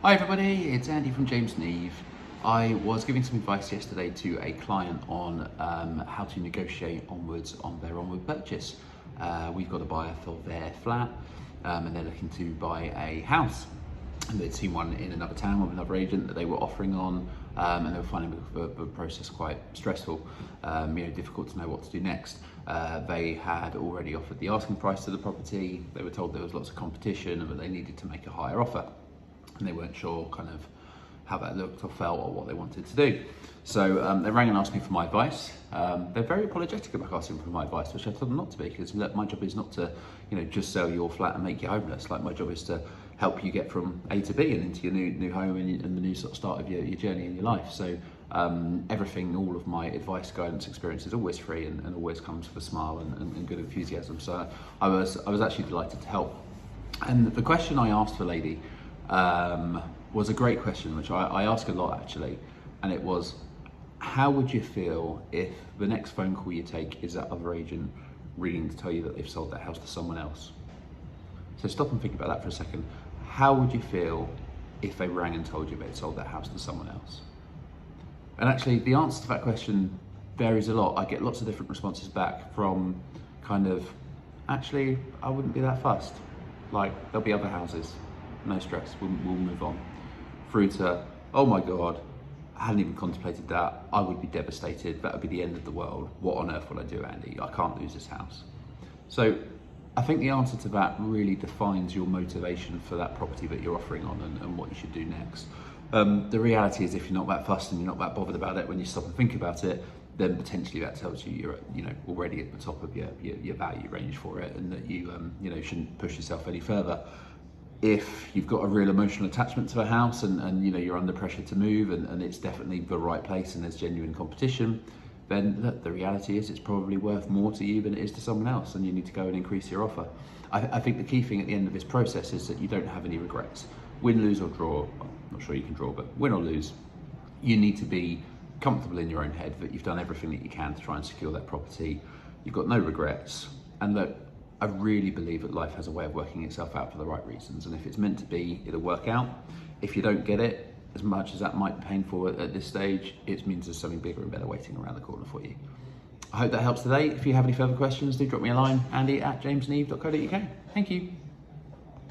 Hi everybody, it's Andy from James Neve. I was giving some advice yesterday to a client on how to negotiate onwards on their onward purchase. We've got a buyer for their flat and they're looking to buy a house. And they'd seen one in another town with another agent that they were offering on, and they were finding the process quite stressful, difficult to know what to do next. They had already offered the asking price to the property. They were told there was lots of competition and that they needed to make a higher offer. And they weren't sure kind of how that looked or felt or what they wanted to do. So they rang and asked me for my advice. They're very apologetic about asking for my advice, which I told them not to be, because my job is not to, just sell your flat and make you homeless. Like, my job is to help you get from A to B and into your new home and the new sort of start of your journey in your life. So everything, all of my advice, guidance, experience is always free and always comes with a smile and good enthusiasm. So I was actually delighted to help. And the question I asked the lady was a great question, which I ask a lot actually, and it was, how would you feel if the next phone call you take is that other agent ringing to tell you that they've sold that house to someone else? So stop and think about that for a second. How would you feel if they rang and told you they'd sold that house to someone else? And actually the answer to that question varies a lot. I get lots of different responses back, from kind of, actually, I wouldn't be that fussed. Like, there'll be other houses. No stress, we'll move on. Through to, oh my God, I hadn't even contemplated that. I would be devastated. That would be the end of the world. What on earth will I do, Andy? I can't lose this house. So I think the answer to that really defines your motivation for that property that you're offering on and what you should do next. The reality is, if you're not that fussed and you're not that bothered about it, when you stop and think about it, then potentially that tells you you're already at the top of your value range for it, and that you shouldn't push yourself any further. If you've got a real emotional attachment to a house and you're under pressure to move and it's definitely the right place and there's genuine competition, then the reality is it's probably worth more to you than it is to someone else, and you need to go and increase your offer. I think the key thing at the end of this process is that you don't have any regrets. Win, lose or draw, I'm not sure you can draw, but win or lose, you need to be comfortable in your own head that you've done everything that you can to try and secure that property. You've got no regrets, and that I really believe that life has a way of working itself out for the right reasons, and if it's meant to be, it'll work out. If you don't get it, as much as that might be painful at this stage, it means there's something bigger and better waiting around the corner for you. I hope that helps today. If you have any further questions, do drop me a line, andy@jamesneve.co.uk. Thank you.